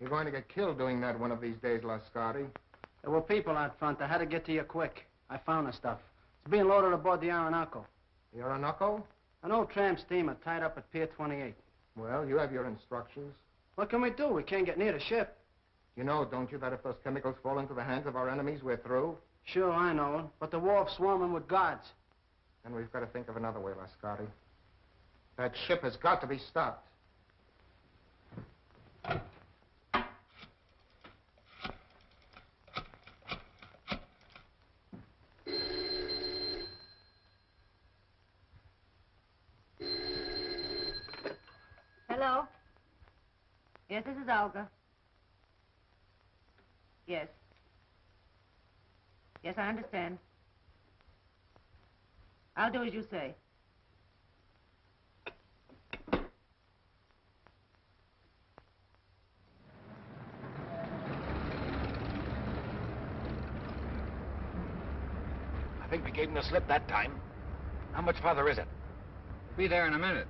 You're going to get killed doing that one of these days, Lascari. There were people out front. I had to get to you quick. I found the stuff. It's being loaded aboard the Orinoco. The Orinoco? An old tramp steamer tied up at Pier 28. Well, you have your instructions. What can we do? We can't get near the ship. You know, don't you, that if those chemicals fall into the hands of our enemies, we're through? Sure, I know. But the wharf's swarming with guards. And we've got to think of another way, Lascari. That ship has got to be stopped. Hello? Yes, this is Olga. Yes. Yes, I understand. I'll do as you say. I think we gave him the slip that time. How much farther is it? Be there in a minute.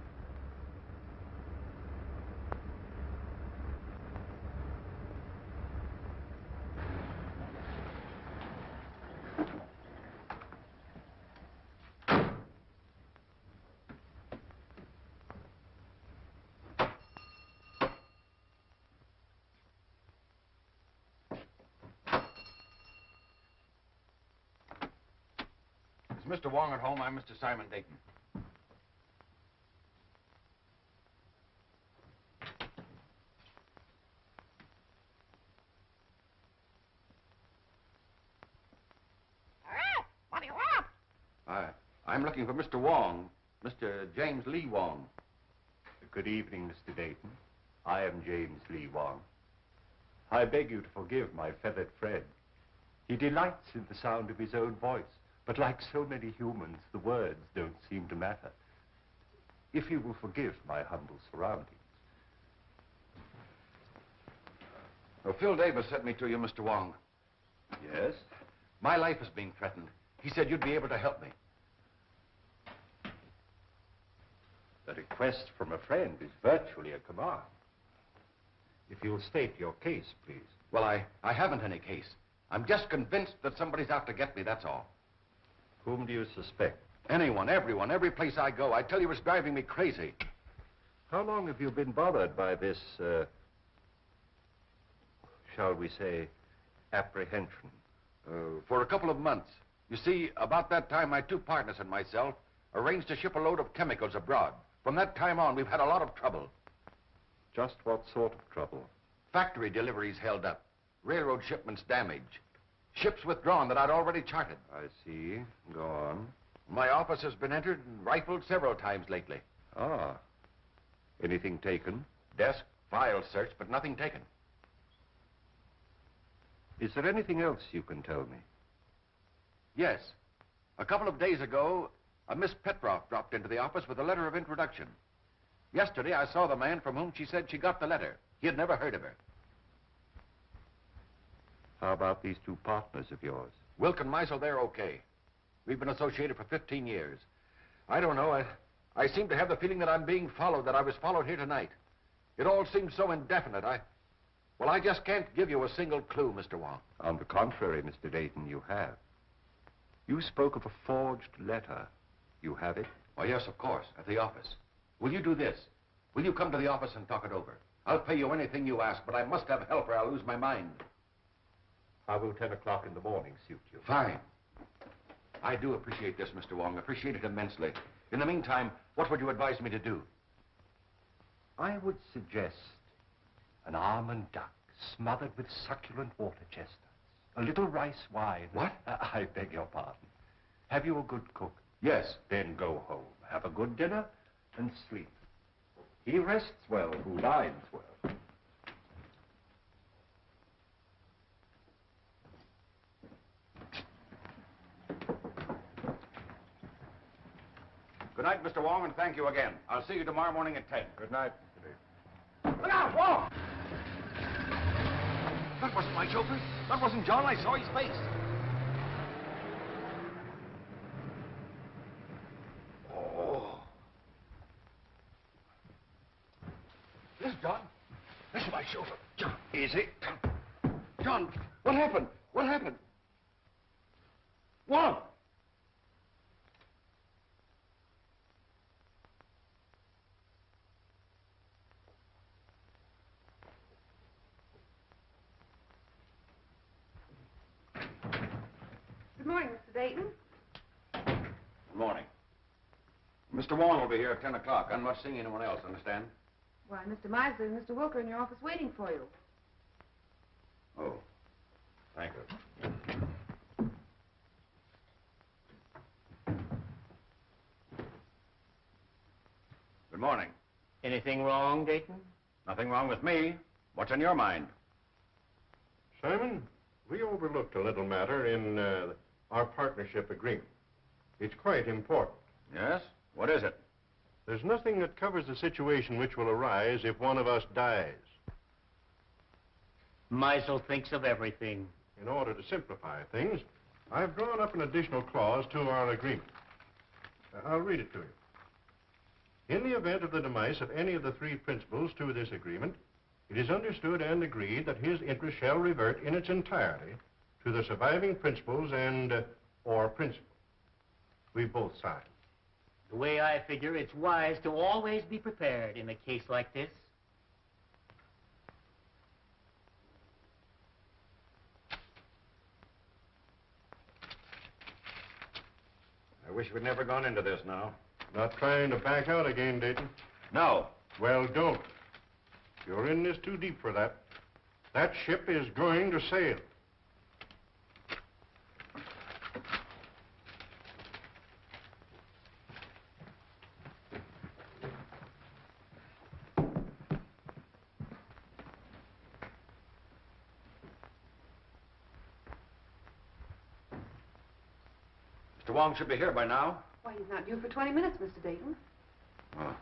Is Mr. Wong at home? I'm Mr. Simon Dayton. What do you want? I'm looking for Mr. Wong, Mr. James Lee Wong. Good evening, Mr. Dayton. I am James Lee Wong. I beg you to forgive my feathered friend. He delights in the sound of his own voice, but like so many humans, the words don't seem to matter. If you will forgive my humble surroundings. Well, Phil Davis sent me to you, Mr. Wong. Yes? My life is being threatened. He said you'd be able to help me. The request from a friend is virtually a command. If you'll state your case, please. Well, I haven't any case. I'm just convinced that somebody's out to get me, that's all. Whom do you suspect? Anyone, everyone, every place I go. I tell you, it's driving me crazy. How long have you been bothered by this, shall we say, apprehension? For a couple of months. You see, about that time, my two partners and myself arranged to ship a load of chemicals abroad. From that time on, we've had a lot of trouble. Just what sort of trouble? Factory deliveries held up. Railroad shipments damaged. Ships withdrawn that I'd already charted. I see. Go on. My office has been entered and rifled several times lately. Ah. Anything taken? Desk, files searched, but nothing taken. Is there anything else you can tell me? Yes. A couple of days ago, a Miss Petroff dropped into the office with a letter of introduction. Yesterday, I saw the man from whom she said she got the letter. He had never heard of her. How about these two partners of yours? Wilk and Meisel, they're okay. We've been associated for 15 years. I don't know. I seem to have the feeling that I'm being followed, that I was followed here tonight. It all seems so indefinite. Well, I just can't give you a single clue, Mr. Wong. On the contrary, Mr. Dayton, you have. You spoke of a forged letter. You have it? Oh, yes, of course, at the office. Will you do this? Will you come to the office and talk it over? I'll pay you anything you ask, but I must have help or I'll lose my mind. How will 10 o'clock in the morning suit you? Fine. I do appreciate this, Mr. Wong. Appreciate it immensely. In the meantime, what would you advise me to do? I would suggest an almond duck smothered with succulent water chestnuts. A little rice wine. What? I beg your pardon. Have you a good cook? Yes. Then go home, have a good dinner, and sleep. He rests well who dines well. Good night, Mr. Wong, and thank you again. I'll see you tomorrow morning at 10. Good night, Mr. Dayton. Look out, Wong! That wasn't my chauffeur. That wasn't John. I saw his face. Oh. This is John. This is my chauffeur, John. Easy. John, what happened? What happened? Wong! Good morning, Mr. Dayton. Good morning. Mr. Wong will be here at 10 o'clock. I'm not seeing anyone else, understand? Why, Mr. Miser and Mr. Wilker in your office waiting for you. Oh, thank you. Good morning. Anything wrong, Dayton? Nothing wrong with me. What's on your mind? Simon, we overlooked a little matter in our partnership agreement. It's quite important. Yes? What is it? There's nothing that covers the situation which will arise if one of us dies. Meisel thinks of everything. In order to simplify things, I've drawn up an additional clause to our agreement. I'll read it to you. In the event of the demise of any of the three principals to this agreement, it is understood and agreed that his interest shall revert in its entirety to the surviving principals and or principal. We've both signed. The way I figure, it's wise to always be prepared in a case like this. I wish we'd never gone into this now. Not trying to back out again, Dayton? No. Well, don't. You're in this too deep for that. That ship is going to sail. Mr. Wong should be here by now. Why, he's not due for 20 minutes, Mr. Dayton. Oh.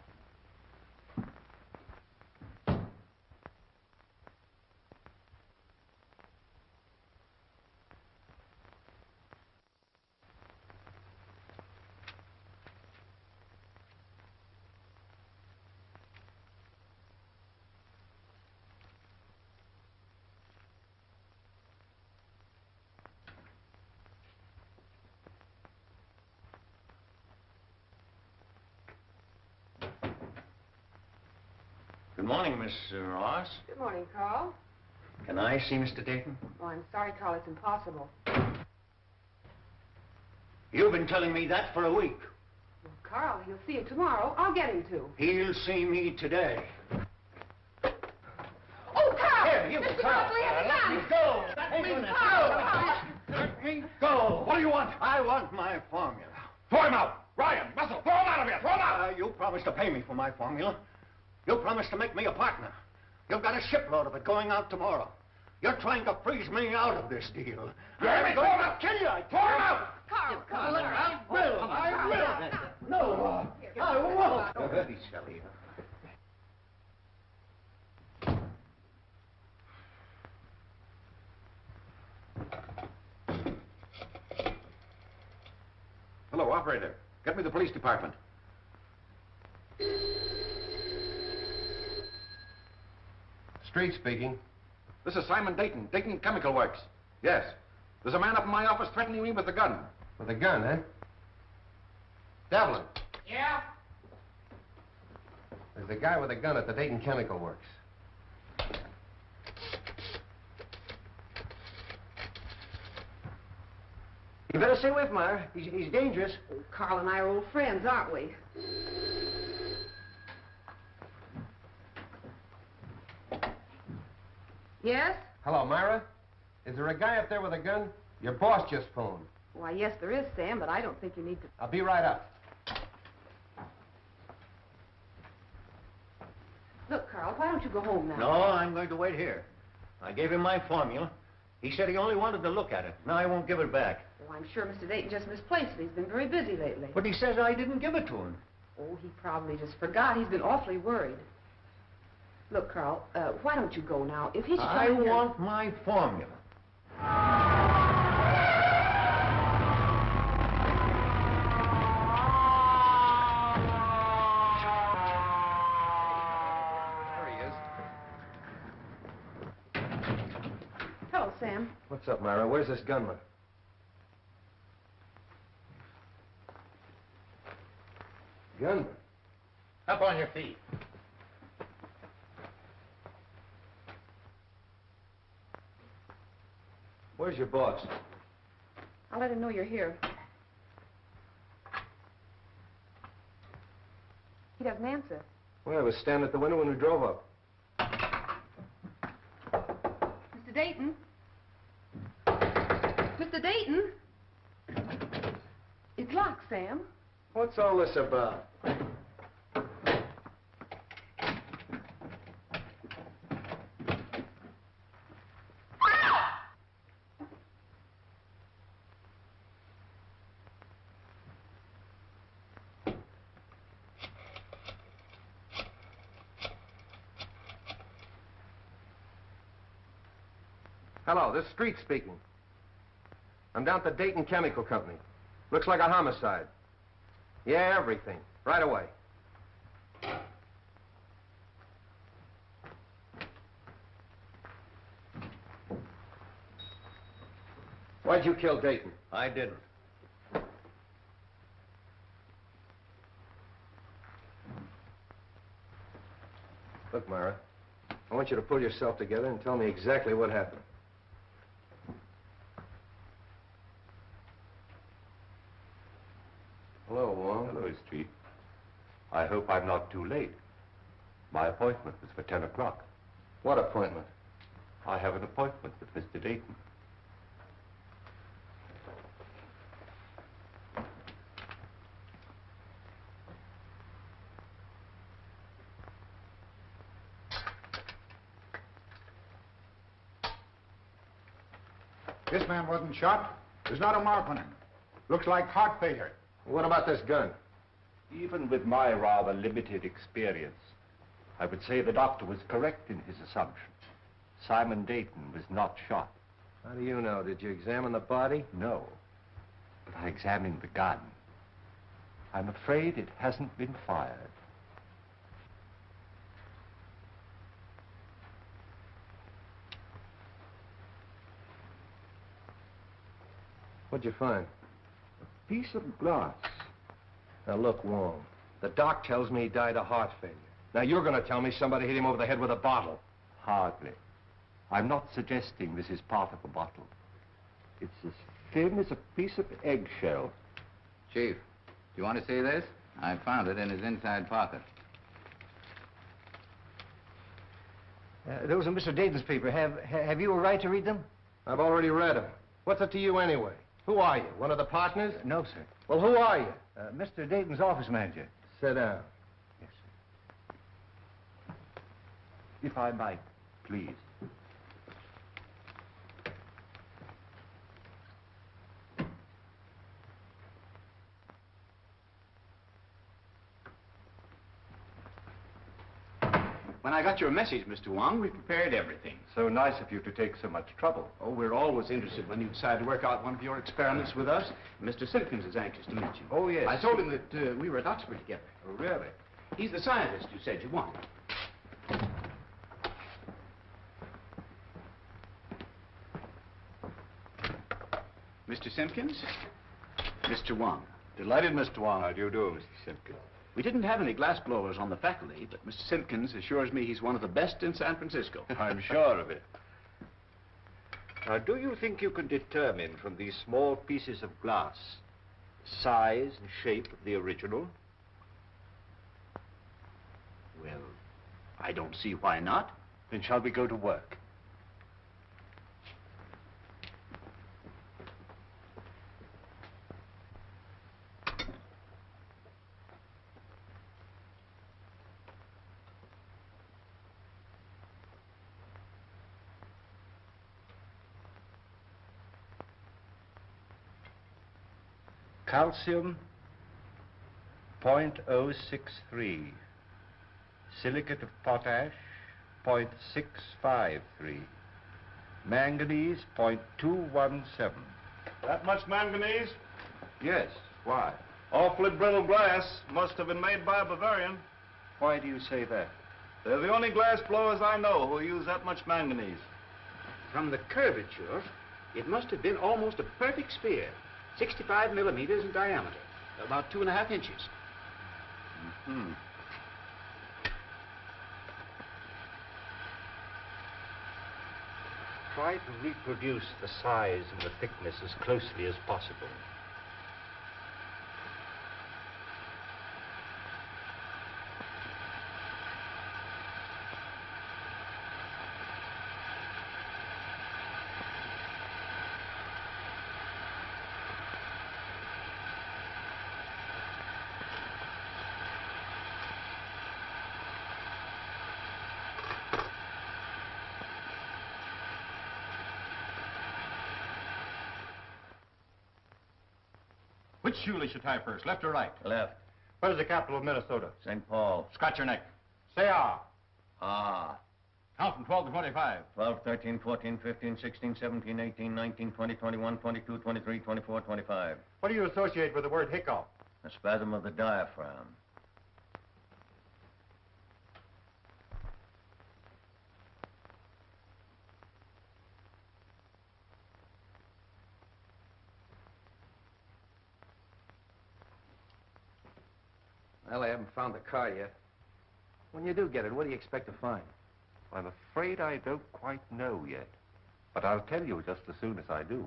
Good morning, Miss Ross. Good morning, Carl. Can I see Mr. Dayton? Oh, I'm sorry, Carl. It's impossible. You've been telling me that for a week. Well, Carl, he'll see you tomorrow. I'll get him to. He'll see me today. Oh, Carl! Here, you, Mr. Carl. Mosley has a Let gun! me go. Let me Let go! Let me go. What do you want? I want my formula. Throw him out! Ryan, Muscle, throw him out of here! Throw him out! You promised to pay me for my formula. You promised to make me a partner. You've got a shipload of it going out tomorrow. You're trying to freeze me out of this deal. I'm going to kill you. Throw him out! Carl, Come on, I will. I will. No, I won't. You're very silly. Hello, operator. Get me the police department. Street speaking. This is Simon Dayton, Dayton Chemical Works. Yes. There's a man up in my office threatening me with a gun. With a gun, eh? Devlin. Yeah? There's a guy with a gun at the Dayton Chemical Works. You better stay away from her. He's dangerous. Oh, Carl and I are old friends, aren't we? Yes? Hello, Myra. Is there a guy up there with a gun? Your boss just phoned. Why, yes, there is, Sam, but I don't think you need to... I'll be right up. Look, Carl, why don't you go home now? No, I'm going to wait here. I gave him my formula. He said he only wanted to look at it. Now I won't give it back. Oh, I'm sure Mr. Dayton just misplaced it. He's been very busy lately. But he says I didn't give it to him. Oh, he probably just forgot. He's been awfully worried. Look, Carl, why don't you go now? If he should I come in here- want my formula. There he is. What's up, Myra? Where's this gunman? Gunman? Up on your feet. Where's your boss? I'll let him know you're here. He doesn't answer. Well, I was standing at the window when we drove up. Mr. Dayton? Mr. Dayton? It's locked, Sam. What's all this about? Hello, this is Street speaking. I'm down at the Dayton Chemical Company. Looks like a homicide. Yeah, everything. Right away. Why'd you kill Dayton? I didn't. Look, Myra, I want you to pull yourself together and tell me exactly what happened. Hello, Wong. Hello, Street. I hope I'm not too late. My appointment was for 10 o'clock. What appointment? I have an appointment with Mr. Dayton. This man wasn't shot. There's not a mark on him. Looks like heart failure. What about this gun? Even with my rather limited experience, I would say the doctor was correct in his assumption. Simon Dayton was not shot. How do you know? Did you examine the body? No, but I examined the gun. I'm afraid it hasn't been fired. What'd you find? A piece of glass. Now, look, Wong, the doc tells me he died of heart failure. Now, you're going to tell me somebody hit him over the head with a bottle. Hardly. I'm not suggesting this is part of a bottle. It's as thin as a piece of eggshell. Chief, do you want to see this? I found it in his inside pocket. Those are Mr. Dayton's papers. Have you a right to read them? I've already read them. What's it to you anyway? Who are you? One of the partners? No, sir. Well, who are you? Mr. Dayton's office manager. Sit down. Yes, sir. If I might, please. When I got your message, Mr. Wong, we prepared everything. So nice of you to take so much trouble. Oh, we're always interested when you decide to work out one of your experiments with us. Mr. Simpkins is anxious to meet you. Oh, yes. I told him that we were at Oxford together. Oh, really? He's the scientist you said you wanted. Mr. Simpkins, Mr. Wong. Delighted, Mr. Wong. How do you do, Mr. Simpkins? We didn't have any glass blowers on the faculty, but Mr. Simpkins assures me he's one of the best in San Francisco. I'm sure of it. Now, do you think you can determine from these small pieces of glass size and shape of the original? Well, I don't see why not. Then shall we go to work? Calcium, 0.063. Silicate of potash, 0.653. Manganese, 0.217. That much manganese? Yes, why? Awfully brittle glass. Must have been made by a Bavarian. Why do you say that? They're the only glass blowers I know who use that much manganese. From the curvature, It must have been almost a perfect spear, 65 millimeters in diameter, about 2.5 inches. Mm-hmm. Try to reproduce the size and the thickness as closely as possible. Which shoe should tie first, left or right? Left. Where's the capital of Minnesota? St. Paul. Scratch your neck. Say ah. Ah. Count from 12 to 25. 12, 13, 14, 15, 16, 17, 18, 19, 20, 21, 22, 23, 24, 25. What do you associate with the word hiccough? A spasm of the diaphragm. Well, I haven't found the car yet. When you do get it, what do you expect to find? I'm afraid I don't quite know yet. But I'll tell you just as soon as I do.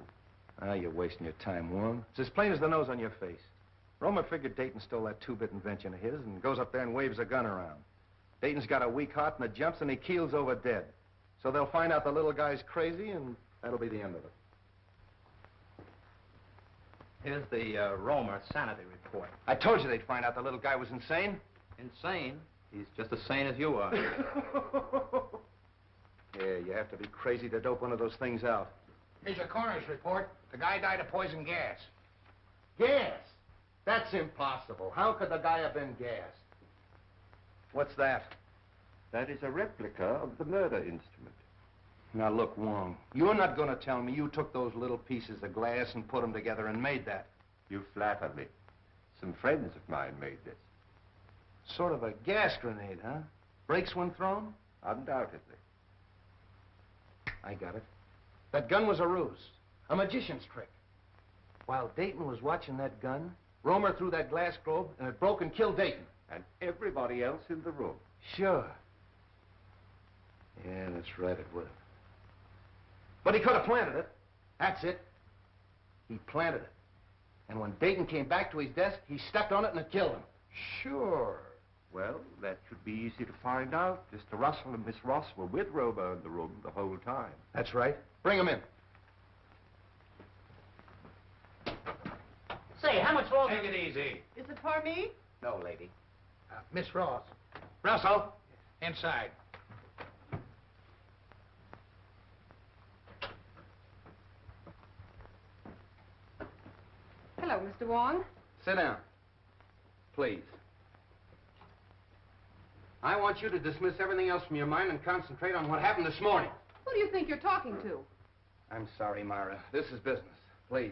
Ah, you're wasting your time, Wong. It's as plain as the nose on your face. Roma figured Dayton stole that two-bit invention of his and goes up there and waves a gun around. Dayton's got a weak heart and it jumps and he keels over dead. So they'll find out the little guy's crazy and that'll be the end of it. Here's the Roma sanity report. I told you they'd find out the little guy was insane. Insane? He's just as sane as you are. Yeah, you have to be crazy to dope one of those things out. Here's your coroner's report. The guy died of poison gas. Gas? That's impossible. How could the guy have been gassed? What's that? That is a replica of the murder instrument. Now, look, Wong, you're not going to tell me you took those little pieces of glass and put them together and made that. You flatter me. Some friends of mine made this. Sort of a gas grenade, huh? Breaks when thrown? Undoubtedly. I got it. That gun was a ruse, a magician's trick. While Dayton was watching that gun, Romer threw that glass globe and it broke and killed Dayton. And everybody else in the room. Sure. Yeah, that's right, it would have. But he could have planted it. That's it. He planted it. And when Dayton came back to his desk, he stepped on it and it killed him. Sure. Well, that should be easy to find out. Mr. Russell and Miss Ross were with Romer in the room the whole time. That's right. Bring him in. Say, how much longer? Take it easy. Is it for me? No, lady. Miss Ross. Russell. Inside. Hello, Mr. Wong. Sit down. Please. I want you to dismiss everything else from your mind and concentrate on what happened this morning. Who do you think you're talking to? I'm sorry, Myra. This is business. Please.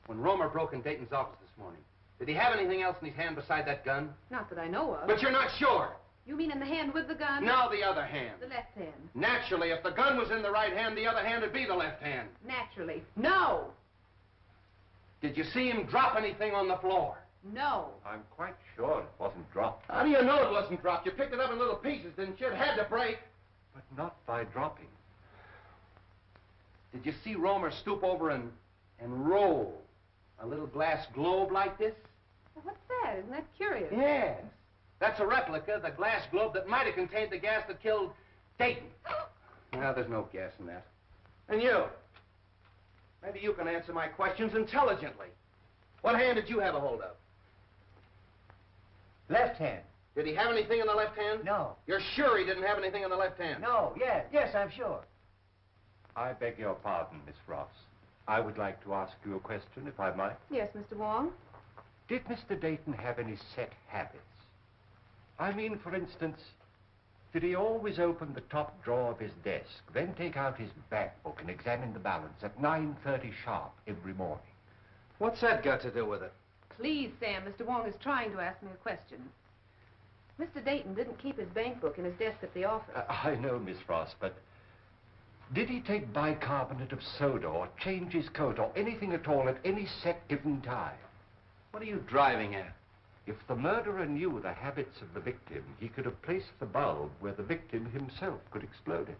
When Romer broke in Dayton's office this morning, did he have anything else in his hand beside that gun? Not that I know of. But you're not sure. You mean in the hand with the gun? Now the other hand. The left hand. Naturally, if the gun was in the right hand, the other hand would be the left hand. Naturally. No! Did you see him drop anything on the floor? No. I'm quite sure it wasn't dropped. How do you know it wasn't dropped? You picked it up in little pieces, didn't you? It had to break. But not by dropping. Did you see Romer stoop over and roll a little glass globe like this? Well, what's that? Isn't that curious? Yes. That's a replica, the glass globe that might have contained the gas that killed Dayton. Well, there's no gas in that. And you? Maybe you can answer my questions intelligently. What hand did you have a hold of? Left hand. Did he have anything in the left hand? No. You're sure he didn't have anything in the left hand? No, yes, I'm sure. I beg your pardon, Miss Ross. I would like to ask you a question, if I might. Yes, Mr. Wong. Did Mr. Dayton have any set habits? I mean, for instance, did he always open the top drawer of his desk, then take out his bank book and examine the balance at 9:30 sharp every morning? What's that got to do with it? Please, Sam, Mr. Wong is trying to ask me a question. Mr. Dayton didn't keep his bank book in his desk at the office. I know, Miss Ross, but Did he take bicarbonate of soda or change his coat or anything at all at any set given time? What are you driving at? If the murderer knew the habits of the victim, he could have placed the bulb where the victim himself could explode it.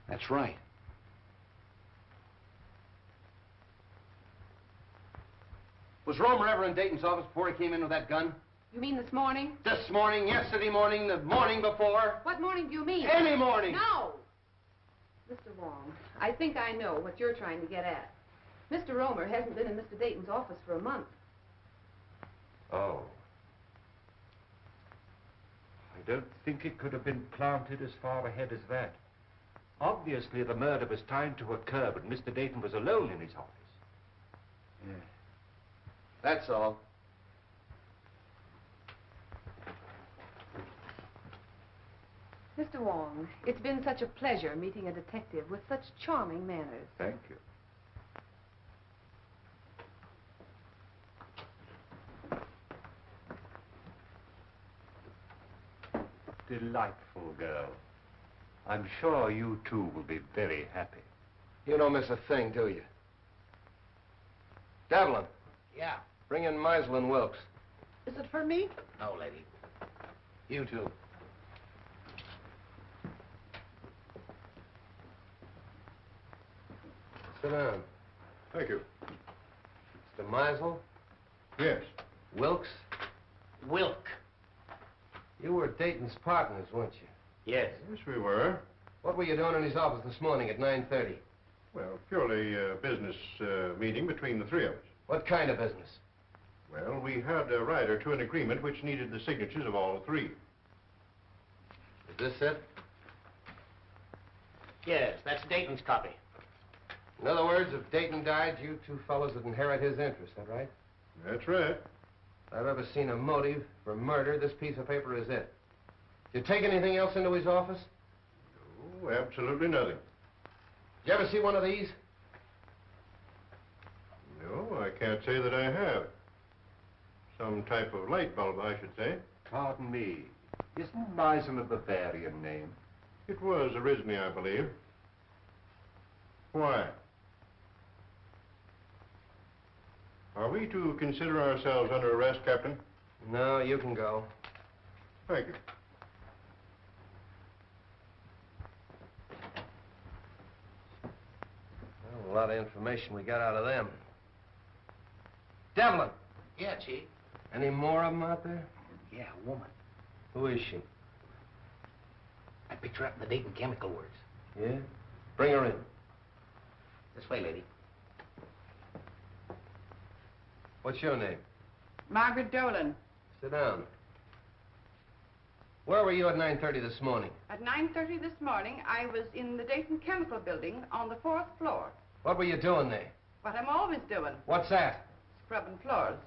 That's right. Was Romer ever in Dayton's office before he came in with that gun? You mean this morning? This morning, yesterday morning, the morning before? What morning do you mean? Any morning! No! Mr. Wong, I think I know what you're trying to get at. Mr. Romer hasn't been in Mr. Dayton's office for a month. Oh. I don't think it could have been planted as far ahead as that. Obviously, the murder was timed to occur, but Mr. Dayton was alone in his office. Yeah. That's all. Mr. Wong, it's been such a pleasure meeting a detective with such charming manners. Thank you. Delightful girl. I'm sure you two will be very happy. You don't miss a thing, do you? Devlin, Yeah. bring in Meisel and Wilkes. Is it for me? No, lady. You too. Sit down. Thank you. Mr. Meisel, Yes. Wilkes, Wilk. you were Dayton's partners, weren't you? Yes. Yes, we were. What were you doing in his office this morning at 9:30? Well, purely a business meeting between the three of us. What kind of business? Well, we had a rider to an agreement which needed the signatures of all three. Is this it? Yes, that's Dayton's copy. In other words, if Dayton died, you two fellows would inherit his interest, that right? That's right. If I've ever seen a motive for murder, this piece of paper is it. Did you take anything else into his office? Oh, absolutely nothing. Did you ever see one of these? No, I can't say that I have. Some type of light bulb, I should say. Pardon me. Isn't Meisel a Bavarian name? It was originally, I believe. Why? Are we to consider ourselves under arrest, Captain? No, you can go. Thank you. Well, a lot of information we got out of them. Devlin, Yeah, Chief. any more of them out there? Yeah, a woman. Who is she? I picked her up in the Dayton Chemical Works. Yeah? Bring her in. This way, lady. What's your name? Margaret Dolan. Sit down. Where were you at 9:30 this morning? At 9:30 this morning, I was in the Dayton Chemical Building on the 4th floor. What were you doing there? What I'm always doing, What's that? scrubbing floors.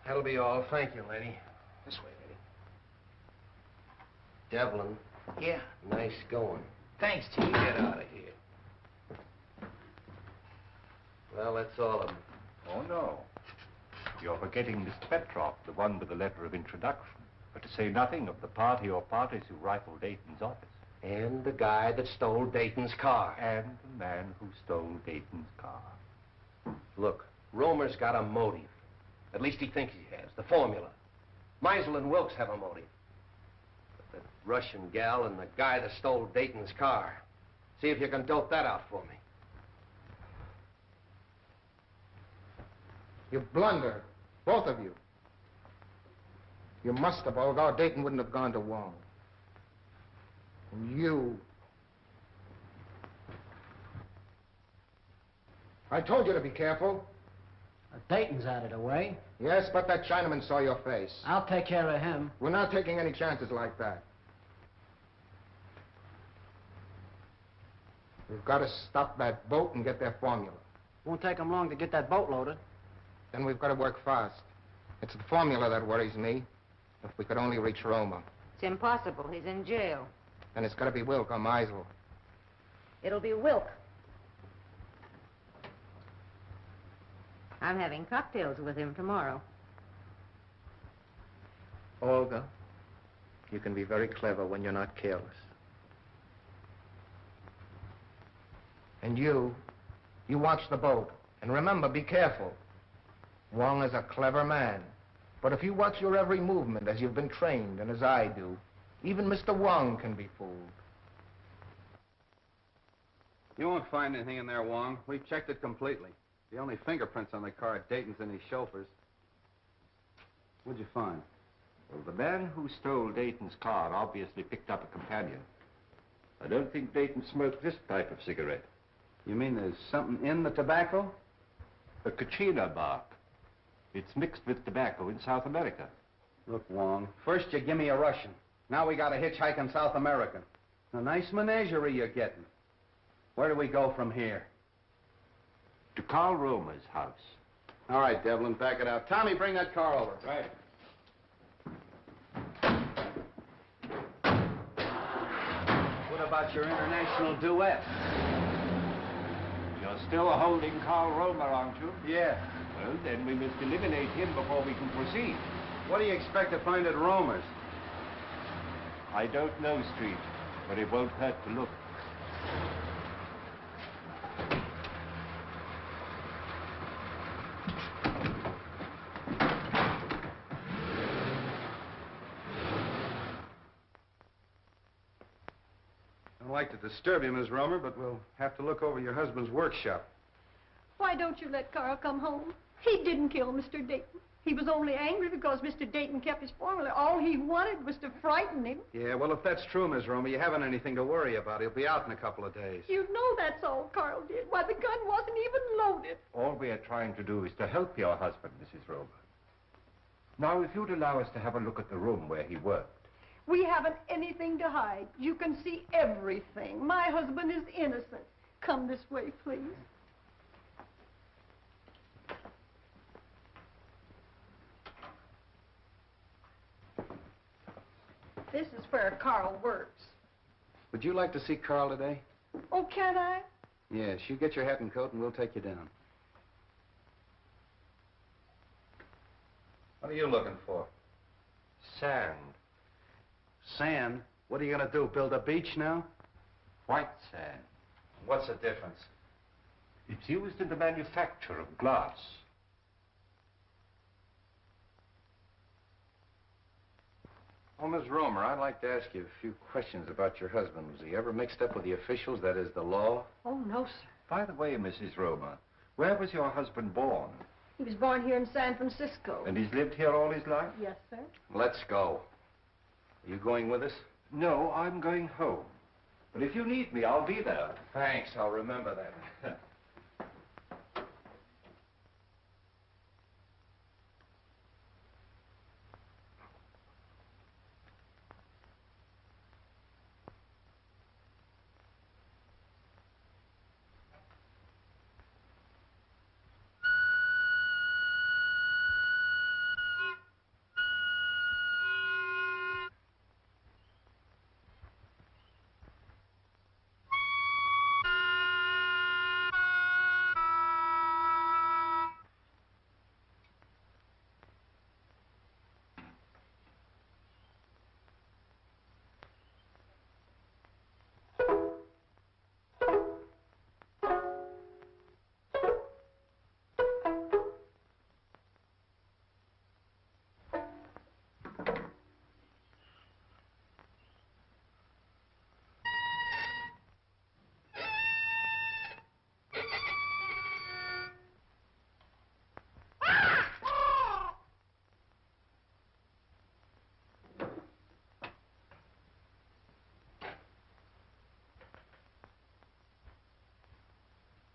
That'll be all. Thank you, lady. This way, lady. Devlin, Yeah. nice going. Thanks, Chief. Get out of here. Well, that's all of them. Oh, no. You're forgetting Mr. Petroff, the one with the letter of introduction. But to say nothing of the party or parties who rifled Dayton's office. And the guy that stole Dayton's car. And the man who stole Dayton's car. Look, Romer's got a motive. At least he thinks he has. The formula. Meisel and Wilkes have a motive. But the Russian gal and the guy that stole Dayton's car. See if you can dope that out for me. You blunder, both of you. You must have, although Dayton wouldn't have gone to Wong. And you... I told you to be careful. Dayton's out of the way. Yes, but that Chinaman saw your face. I'll take care of him. We're not taking any chances like that. We've got to stop that boat and get their formula. Won't take him long to get that boat loaded. Then we've got to work fast. It's the formula that worries me. If we could only reach Roma. It's impossible. He's in jail. Then it's got to be Wilk or Meisel. It'll be Wilk. I'm having cocktails with him tomorrow. Olga, you can be very clever when you're not careless. And you watch the boat. And remember, be careful. Wong is a clever man. But if you watch your every movement as you've been trained and as I do, even Mr. Wong can be fooled. You won't find anything in there, Wong. We've checked it completely. The only fingerprints on the car are Dayton's and his chauffeur's. What'd you find? Well, the man who stole Dayton's car obviously picked up a companion. I don't think Dayton smoked this type of cigarette. You mean there's something in the tobacco? A Kachina bark. It's mixed with tobacco in South America. Look, Wong, first you give me a Russian. Now we got a hitchhike in South America. A nice menagerie you're getting. Where do we go from here? To Carl Romer's house. All right, Devlin, back it out. Tommy, bring that car over. Right. What about your international duet? You're still holding Carl Romer, aren't you? Yeah. Well, then we must eliminate him before we can proceed. What do you expect to find at Romer's? I don't know, Street, but it won't hurt to look. I don't like to disturb you, Miss Romer, but we'll have to look over your husband's workshop. Why don't you let Carl come home? He didn't kill Mr. Dayton. He was only angry because Mr. Dayton kept his formula. All he wanted was to frighten him. Yeah, well, if that's true, Miss Romer, you haven't anything to worry about. He'll be out in a couple of days. You know that's all Carl did. Why, the gun wasn't even loaded. All we are trying to do is to help your husband, Mrs. Romer. Now, if you'd allow us to have a look at the room where he worked. We haven't anything to hide. You can see everything. My husband is innocent. Come this way, please. This is where Carl works. Would you like to see Carl today? Oh, can I? Yes, you get your hat and coat and we'll take you down. What are you looking for? Sand. Sand? What are you going to do, build a beach now? White sand. What's the difference? It's used in the manufacture of glass. Oh, Miss Romer, I'd like to ask you a few questions about your husband. Was he ever mixed up with the officials, that is, the law? Oh, no, sir. By the way, Mrs. Romer, where was your husband born? He was born here in San Francisco. And he's lived here all his life? Yes, sir. Let's go. Are you going with us? No, I'm going home. But if you need me, I'll be there. Thanks, I'll remember that.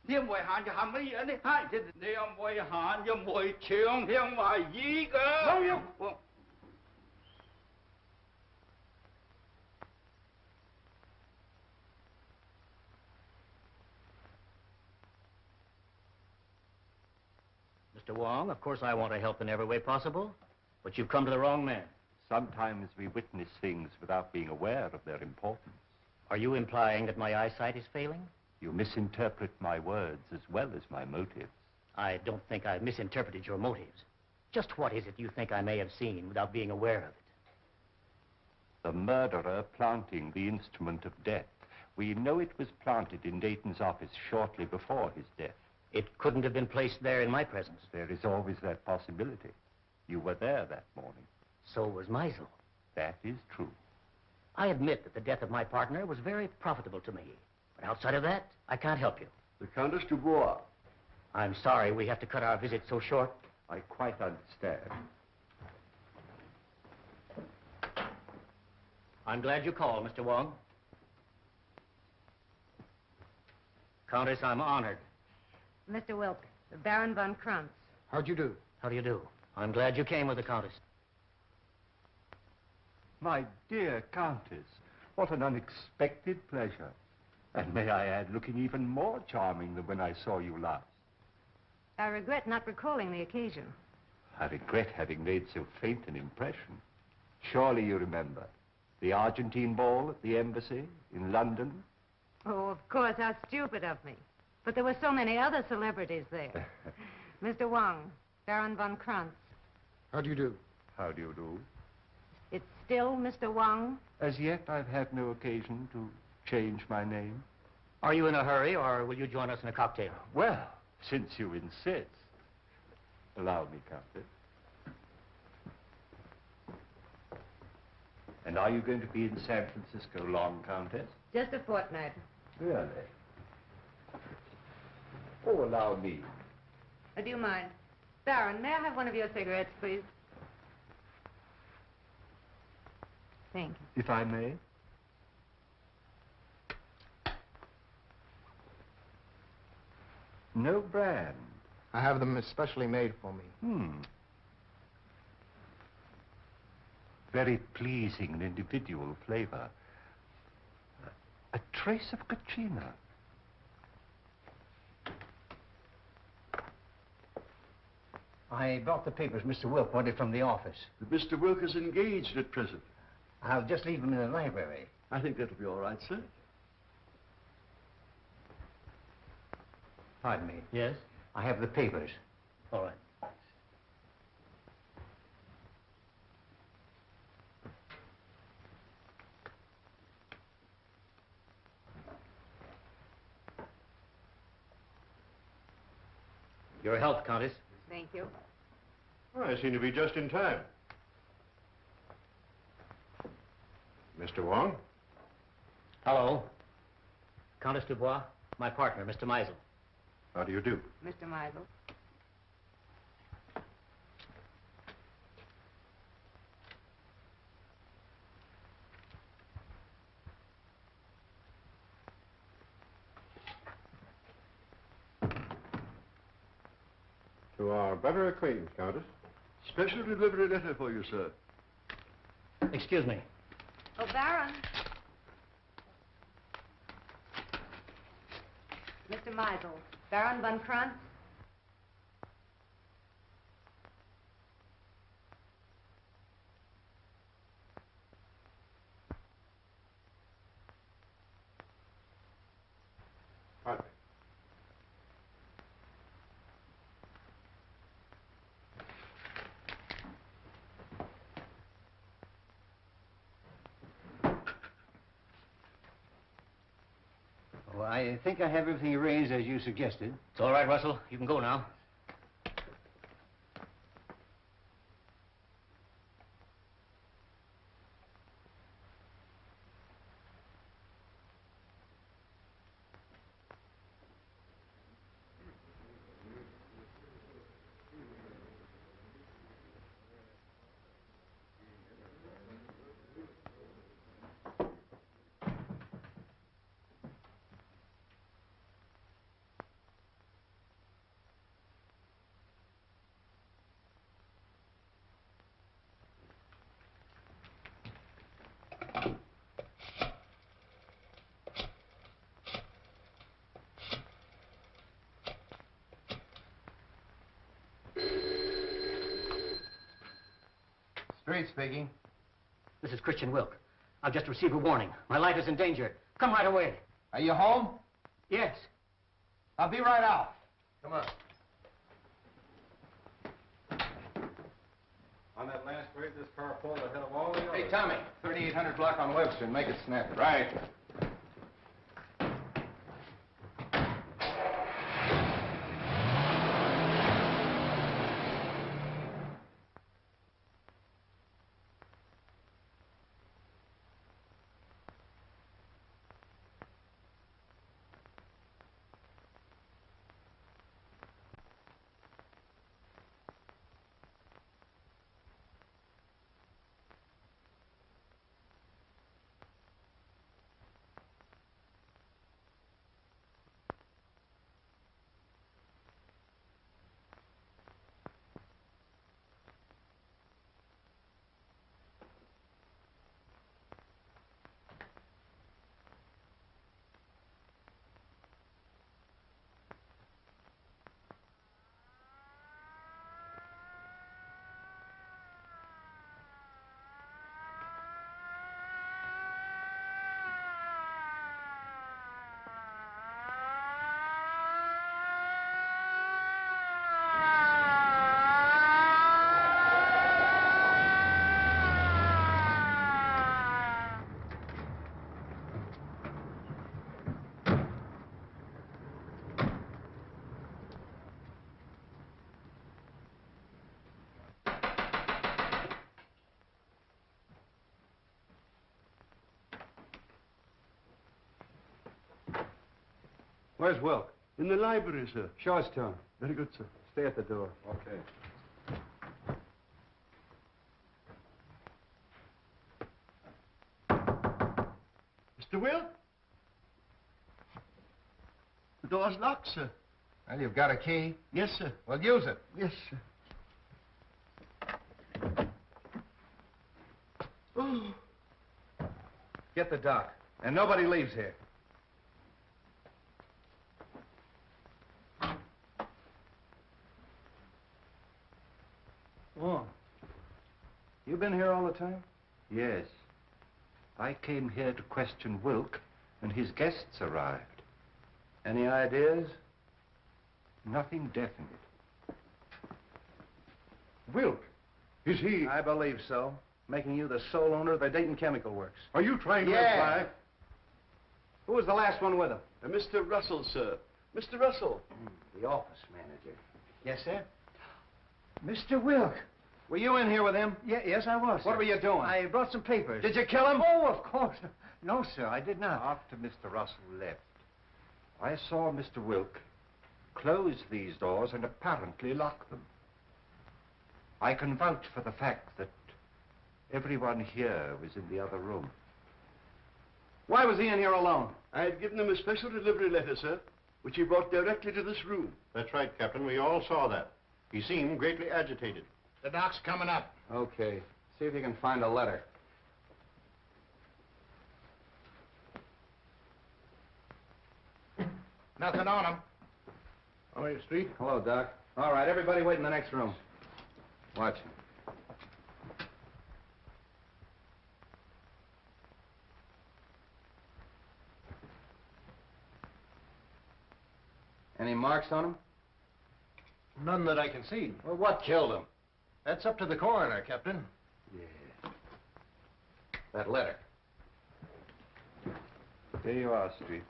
Thiên mùi hạn cho hàm ý đi. Hai thì thiên mùi hạn cho mùi trường thiên mùi gì cơ. Đâu yêu. Mr. Wong, of course I want to help in every way possible, but you've come to the wrong man. Sometimes we witness things without being aware of their importance. Are you implying that my eyesight is failing? You misinterpret my words as well as my motives. I don't think I've misinterpreted your motives. Just what is it you think I may have seen without being aware of it? The murderer planting the instrument of death. We know it was planted in Dayton's office shortly before his death. It couldn't have been placed there in my presence. There is always that possibility. You were there that morning. So was Meisel. That is true. I admit that the death of my partner was very profitable to me. But outside of that, I can't help you. The Countess Dubois. I'm sorry we have to cut our visit so short. I quite understand. I'm glad you called, Mr. Wong. Countess, I'm honored. Mr. Wilk, Baron von Krantz. How'd you do? How do you do? I'm glad you came with the Countess. My dear Countess, what an unexpected pleasure. And may I add, looking even more charming than when I saw you last. I regret not recalling the occasion. I regret having made so faint an impression. Surely you remember the Argentine ball at the embassy in London? Oh, of course, how stupid of me. But there were so many other celebrities there. Mr. Wong, Baron von Krantz. How do you do? How do you do? It's still Mr. Wong? As yet, I've had no occasion to change my name. Are you in a hurry, or will you join us in a cocktail? Well, since you insist. Allow me, Countess. And are you going to be in San Francisco long, Countess? Just a fortnight. Really? Oh, allow me. Do you mind? Baron, may I have one of your cigarettes, please? Thank you. If I may. No brand. I have them especially made for me. Very pleasing and individual flavor. A trace of Katrina. I brought the papers Mr. Wilk wanted from the office. Mr. Wilk is engaged at present. I'll just leave them in the library. I think that'll be all right, sir. Pardon me. Yes? I have the papers. All right. Your health, Countess. Thank you. Well, I seem to be just in time. Mr. Wong? Hello. Countess Dubois, my partner, Mr. Meisel. How do you do? Mr. Meisel. To our better acquaintance, Countess. Special delivery letter for you, sir. Excuse me. Oh, Baron. Mr. Meisel, Baron von Krantz. Pardon me. Well, I think I have everything arranged as you suggested. It's all right, Russell. You can go now. Street speaking. This is Christian Wilk. I've just received a warning. My life is in danger. Come right away. Are you home? Yes. I'll be right out. Come on. On that last grade, this car pulled ahead of all the others. Hey, Tommy, 3800 block on Webster. Make it snappy. Right. Where's Wilk? In the library, sir. Show us to him. Very good, sir. Stay at the door. Okay. Mr. Wilk? The door's locked, sir. Well, you've got a key? Yes, sir. Well, use it. Yes, sir. Oh. Get the doc. And nobody leaves here. Oh. You been here all the time? Yes. I came here to question Wilk, and his guests arrived. Any ideas? Nothing definite. Wilk? Is he... I believe so. Making you the sole owner of the Dayton Chemical Works. Are you trying to Yeah. imply... Who was the last one with him? Mr. Russell, sir. Mr. Russell. The office manager. Yes, sir? Mr. Wilk. Were you in here with him? Yes, I was. What sir. were you doing? I brought some papers. Did you kill him? Oh, of course. No, sir, I did not. After Mr. Russell left, I saw Mr. Wilk close these doors and apparently lock them. I can vouch for the fact that everyone here was in the other room. Why was he in here alone? I had given him a special delivery letter, sir, which he brought directly to this room. That's right, Captain. We all saw that. He seemed greatly agitated. The doc's coming up. Okay. See if you can find a letter. Nothing on him. On your street? Hello, Doc. All right, everybody wait in the next room. Watch him. Any marks on him? None that I can see. Well, what killed him? That's up to the coroner, Captain. Yeah. That letter. There you are, Street.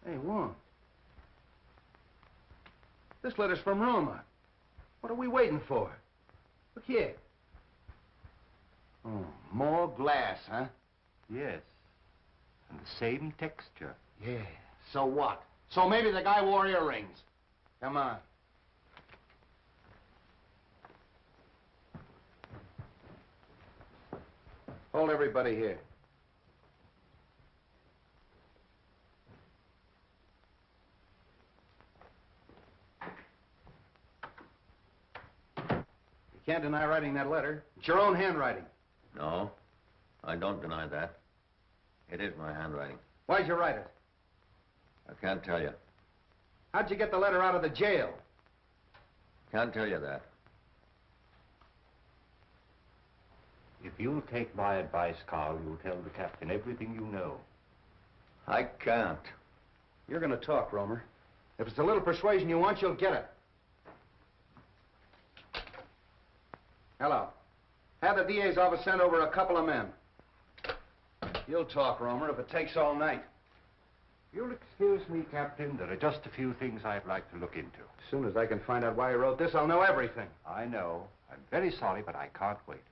Hey, Wong. This letter's from Roma. What are we waiting for? Look here. Oh, more glass, huh? Yes. And the same texture. Yeah. So what? So maybe the guy wore earrings. Come on. Hold everybody here. You can't deny writing that letter. It's your own handwriting. No, I don't deny that. It is my handwriting. Why'd you write it? I can't tell you. How'd you get the letter out of the jail? Can't tell you that. If you'll take my advice, Carl, you'll tell the captain everything you know. I can't. You're going to talk, Romer. If it's a little persuasion you want, you'll get it. Hello. Have the DA's office send over a couple of men. You'll talk, Romer, if it takes all night. You'll excuse me, Captain. There are just a few things I'd like to look into. As soon as I can find out why you wrote this, I'll know everything. I know. I'm very sorry, but I can't wait.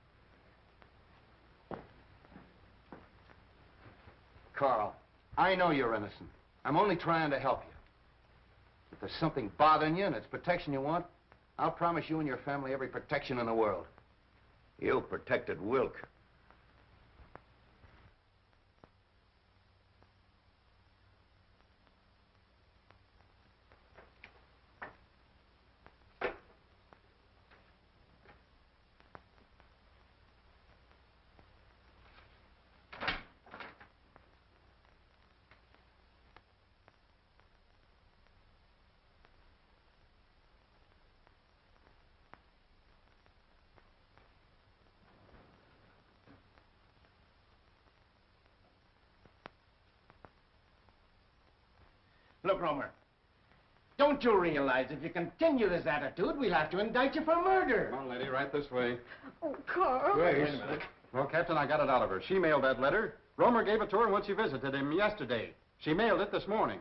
Carl, I know you're innocent. I'm only trying to help you. If there's something bothering you and it's protection you want, I'll promise you and your family every protection in the world. You protected Wilk. Look, Romer, don't you realize if you continue this attitude, we'll have to indict you for murder? Come on, lady, right this way. Oh, Carl. Wait a minute. Well, Captain, I got it out of her. She mailed that letter. Romer gave it to her when she visited him yesterday. She mailed it this morning.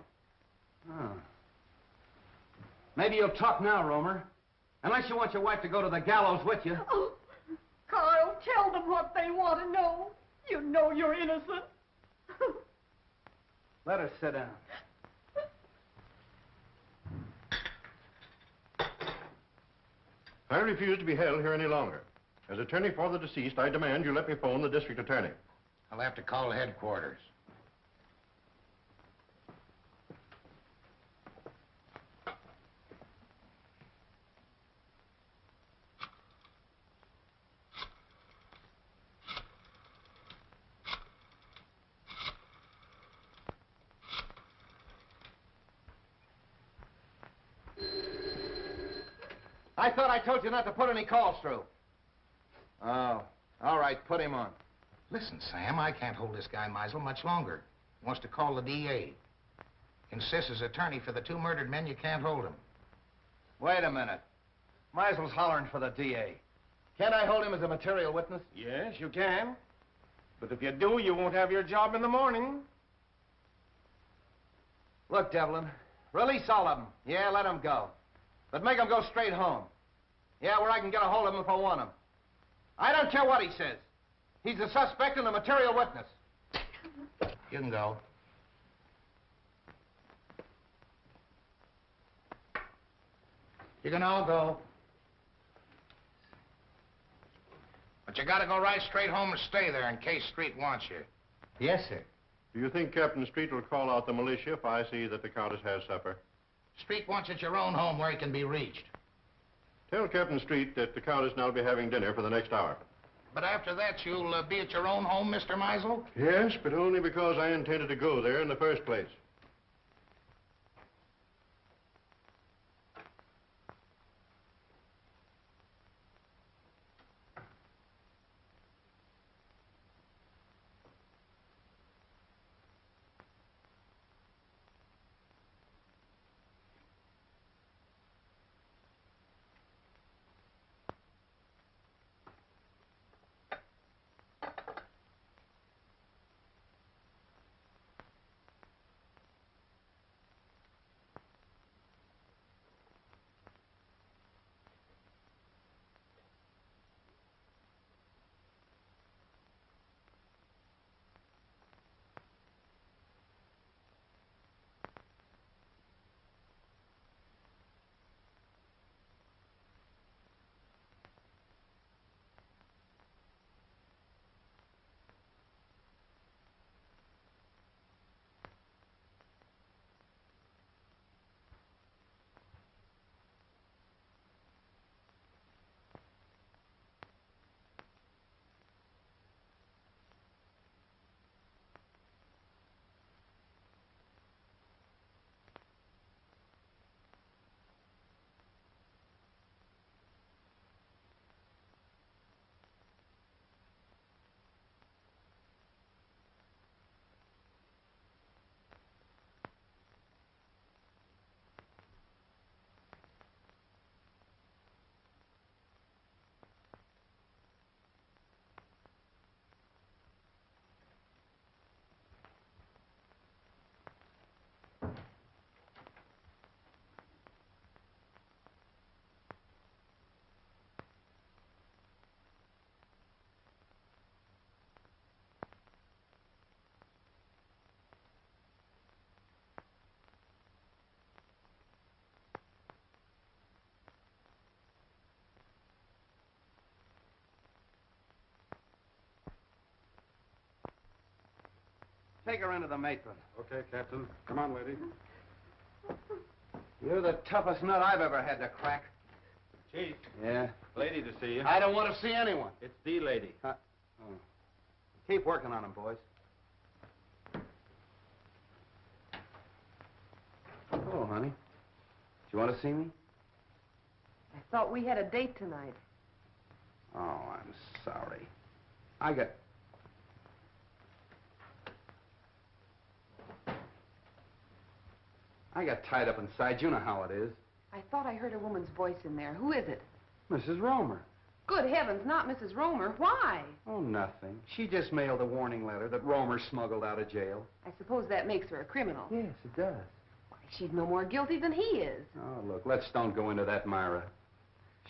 Oh. Maybe you'll talk now, Romer. Unless you want your wife to go to the gallows with you. Oh. Carl, tell them what they want to know. You know you're innocent. Let her sit down. I refuse to be held here any longer. As attorney for the deceased, I demand you let me phone the district attorney. I'll have to call headquarters. I thought I told you not to put any calls through. Oh, all right, put him on. Listen, Sam, I can't hold this guy Meisel much longer. He wants to call the DA. Insists as attorney for the 2 murdered men, you can't hold him. Wait a minute. Meisel's hollering for the DA. Can't I hold him as a material witness? Yes, you can. But if you do, you won't have your job in the morning. Look, Devlin, release all of them. Yeah, let them go. But make them go straight home. Yeah, where I can get a hold of him if I want him. I don't care what he says. He's a suspect and a material witness. You can go. You can all go. But you gotta go right straight home and stay there in case Street wants you. Yes, sir. Do you think Captain Street will call out the militia if I see that the Countess has supper? Street wants at your own home where he can be reached. Tell Captain Street that the Countess and I will be having dinner for the next hour. But after that, you'll be at your own home, Mr. Meisel? Yes, but only because I intended to go there in the first place. Take her into the matron. Okay, Captain. Come on, lady. You're the toughest nut I've ever had to crack. Chief. Yeah? Lady to see you. I don't want to see anyone. It's the lady. Keep working on him, boys. Hello, honey. Do you want to see me? I thought we had a date tonight. Oh, I'm sorry. I got tied up inside. You know how it is. I thought I heard a woman's voice in there. Who is it? Mrs. Romer. Good heavens, not Mrs. Romer. Why? Oh, nothing. She just mailed a warning letter that Romer smuggled out of jail. I suppose that makes her a criminal. Yes, it does. Why, she's no more guilty than he is. Oh, look, let's don't go into that, Myra.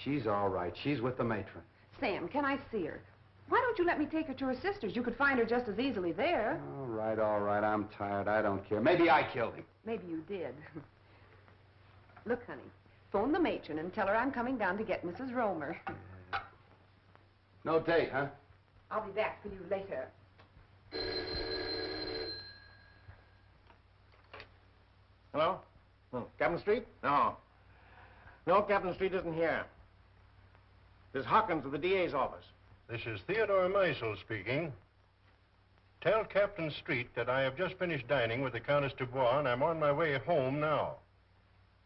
She's all right. She's with the matron. Sam, can I see her? Why don't you let me take her to her sister's? You could find her just as easily there. All right, all right. I'm tired. I don't care. Maybe I killed him. Maybe you did. Look, honey, phone the matron and tell her I'm coming down to get Mrs. Romer. No date, huh? I'll be back for you later. Hello? Oh, Captain Street? No. No, Captain Street isn't here. This is Hawkins of the DA's office. This is Theodore Meisel speaking. Tell Captain Street that I have just finished dining with the Countess Dubois, and I'm on my way home now.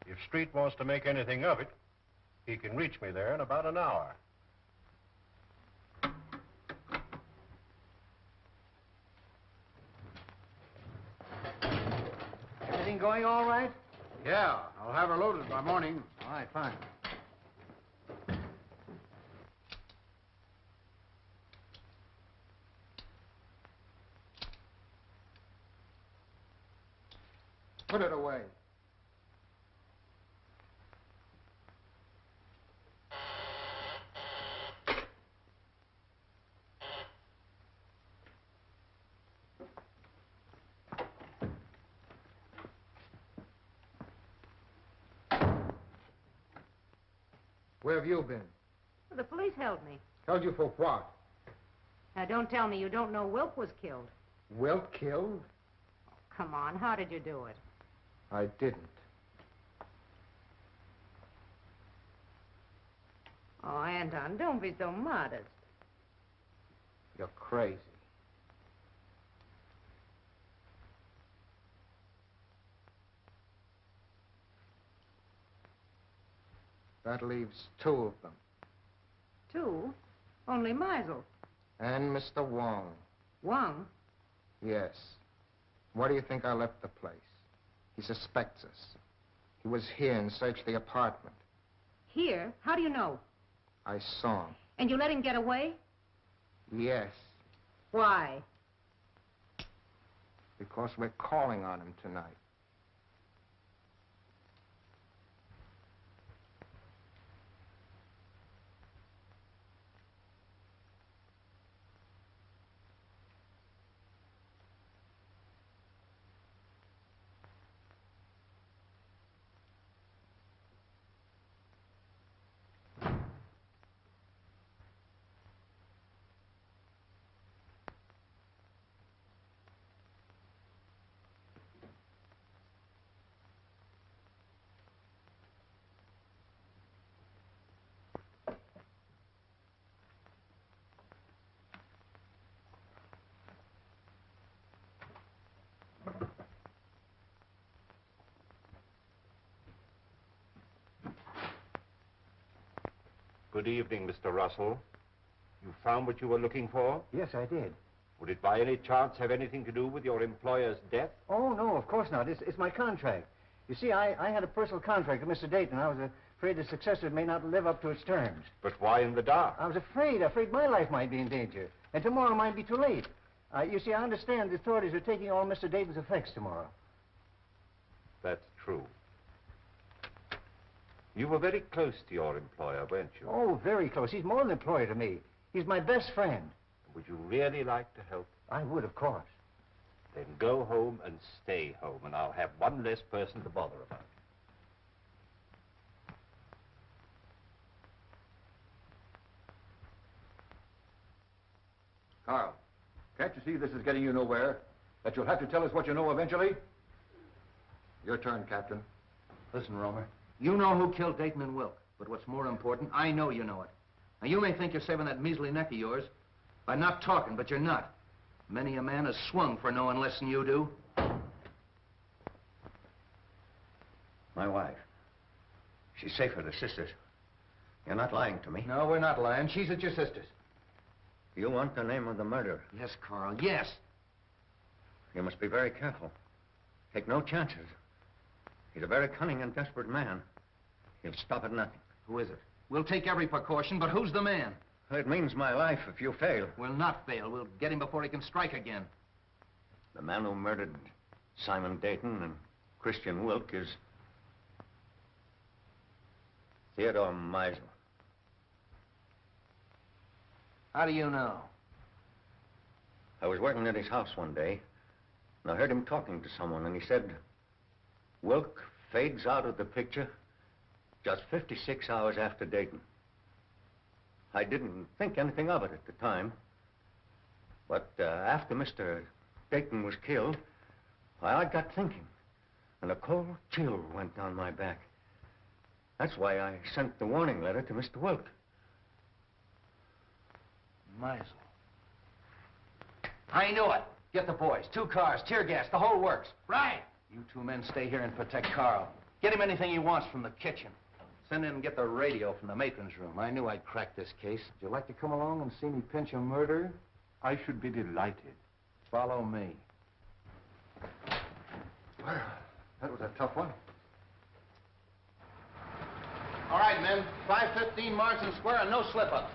If Street wants to make anything of it, he can reach me there in about an hour. Everything going all right? Yeah, I'll have her loaded by morning. All right, fine. Put it away. Where have you been? Well, the police held me. Held you for what? Now, don't tell me you don't know Wilk was killed. Wilt killed? Come on, how did you do it? I didn't. Oh, Anton, don't be so modest. You're crazy. That leaves two of them. Two? Only Meisel. And Mr. Wong. Wong? Yes. Why do you think I left the place? He suspects us. He was here and searched the apartment. Here? How do you know? I saw him. And you let him get away? Yes, Why? because we're calling on him tonight. Good evening, Mr. Russell. You found what you were looking for? Yes, I did. Would it by any chance have anything to do with your employer's death? Oh, no, of course not. It's my contract. You see, I had a personal contract with Mr. Dayton. I was afraid the successor may not live up to its terms. But why in the dark? I was afraid my life might be in danger. And tomorrow might be too late. You see, I understand the authorities are taking all Mr. Dayton's effects tomorrow. That's true. You were very close to your employer, weren't you? Oh, very close. He's more than an employer to me. He's my best friend. Would you really like to help? I would, of course. Then go home and stay home, and I'll have one less person to bother about. Carl, can't you see this is getting you nowhere? That you'll have to tell us what you know eventually? Your turn, Captain. Listen, Romer. You know who killed Dayton and Wilk. But what's more important, I know you know it. Now, you may think you're saving that measly neck of yours by not talking, but you're not. Many a man has swung for knowing less than you do. My wife. She's safe with her sisters. You're not lying to me. No, we're not lying. She's at your sister's. You want the name of the murderer? Yes, Carl, yes. You must be very careful. Take no chances. He's a very cunning and desperate man. He'll stop at nothing. Who is it? We'll take every precaution, but who's the man? It means my life if you fail. We'll not fail. We'll get him before he can strike again. The man who murdered Simon Dayton and Christian Wilk is Theodore Meisel. How do you know? I was working at his house one day, and I heard him talking to someone, and he said, Wilk fades out of the picture just 56 hours after Dayton. I didn't think anything of it at the time, but after Mr. Dayton was killed, I got thinking, and a cold chill went down my back. That's why I sent the warning letter to Mr. Wilk. Meisel. I knew it. Get the boys. 2 cars, tear gas, the whole works. Right. You 2 men stay here and protect Carl. Get him anything he wants from the kitchen. Send in and get the radio from the matron's room. I knew I'd crack this case. Would you like to come along and see me pinch a murderer? I should be delighted. Follow me. Well, that was a tough one. All right, men. 5:15 Marsden Square and no slip-ups.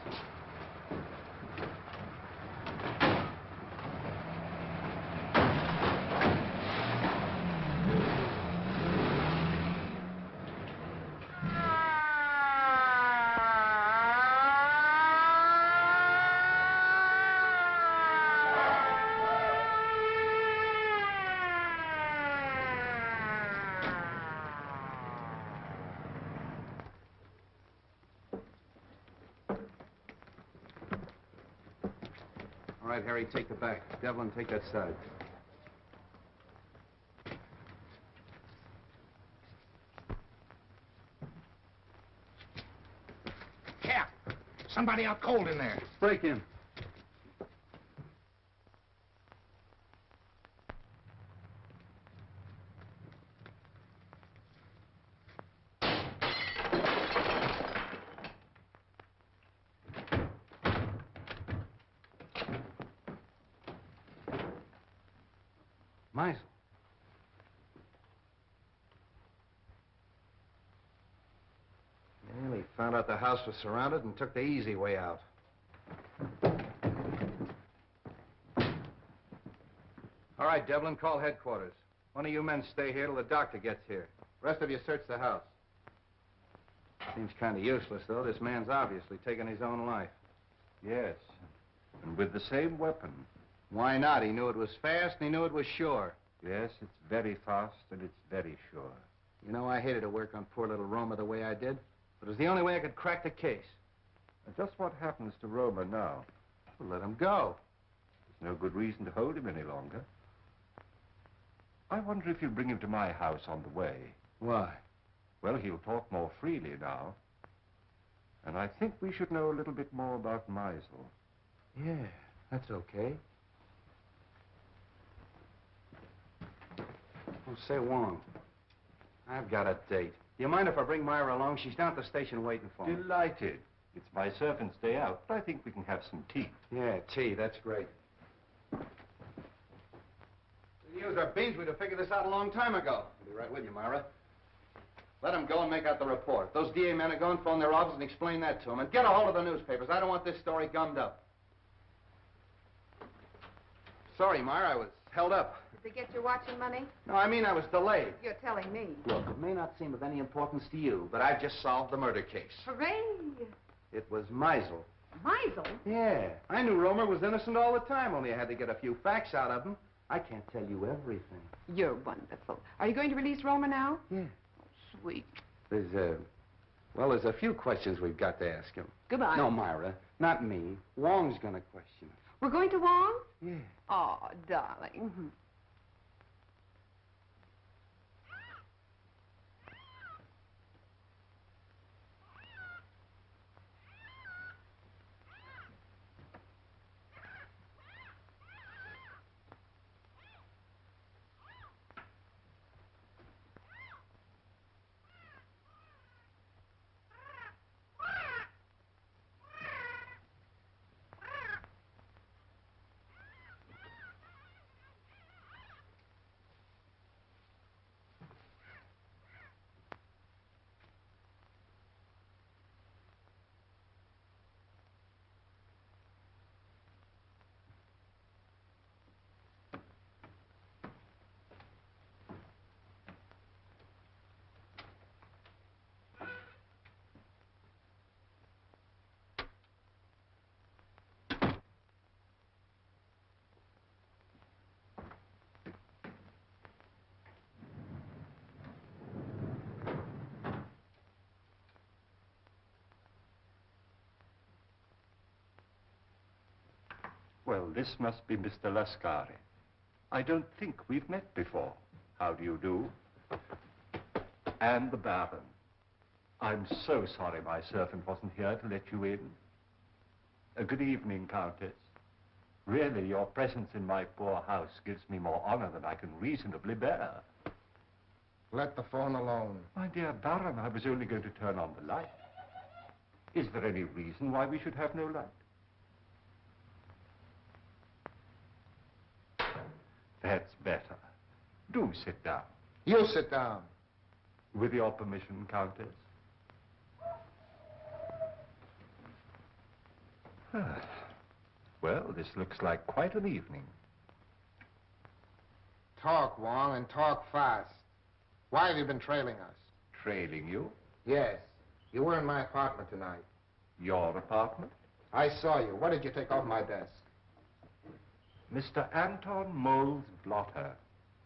All right, Harry, take the back. Devlin, take that side. Cap, somebody out cold in there. Break in. Meisel. Well, he found out the house was surrounded and took the easy way out. All right, Devlin, call headquarters. One of you men stay here till the doctor gets here. Rest of you search the house. Seems kind of useless, though. This man's obviously taken his own life. Yes, and with the same weapon. Why not? He knew it was fast and he knew it was sure. Yes, it's very fast and it's very sure. You know, I hated to work on poor little Roma the way I did, but it was the only way I could crack the case. And just what happens to Roma now? Well, let him go. There's no good reason to hold him any longer. I wonder if you'll bring him to my house on the way. Why? Well, he'll talk more freely now. And I think we should know a little bit more about Meisel. Yeah, that's okay. Oh, say, Wong, I've got a date. Do you mind if I bring Myra along? She's down at the station waiting for me. Delighted. It's my servant's day out, but I think we can have some tea. Yeah, tea, that's great. We used our beans, we'd have figured this out a long time ago. I'll be right with you, Myra. Let them go and make out the report. If those DA men are going, phone their office and explain that to them. And get a hold of the newspapers. I don't want this story gummed up. Sorry, Myra, I was held up. Did they get your watching money? No, I mean I was delayed. You're telling me. Look, it may not seem of any importance to you, but I've just solved the murder case. Hooray! It was Meisel. Meisel? Yeah. I knew Romer was innocent all the time, only I had to get a few facts out of him. I can't tell you everything. You're wonderful. Are you going to release Roma now? Yeah. Oh, sweet. There's a few questions we've got to ask him. Goodbye. No, Myra, not me. Wong's gonna question him. We're going to Wong? Yeah. Oh, darling. Well, this must be Mr. Lascari. I don't think we've met before. How do you do? And the Baron. I'm so sorry my servant wasn't here to let you in. Good evening, Countess. Really, your presence in my poor house gives me more honor than I can reasonably bear. Let the phone alone. My dear Baron, I was only going to turn on the light. Is there any reason why we should have no light? That's better. Do sit down. You sit down. With your permission, Countess. Well, this looks like quite an evening. Talk, Wong, and talk fast. Why have you been trailing us? Trailing you? Yes. You were in my apartment tonight. Your apartment? I saw you. What did you take off my desk? Mr. Anton Mole's blotter.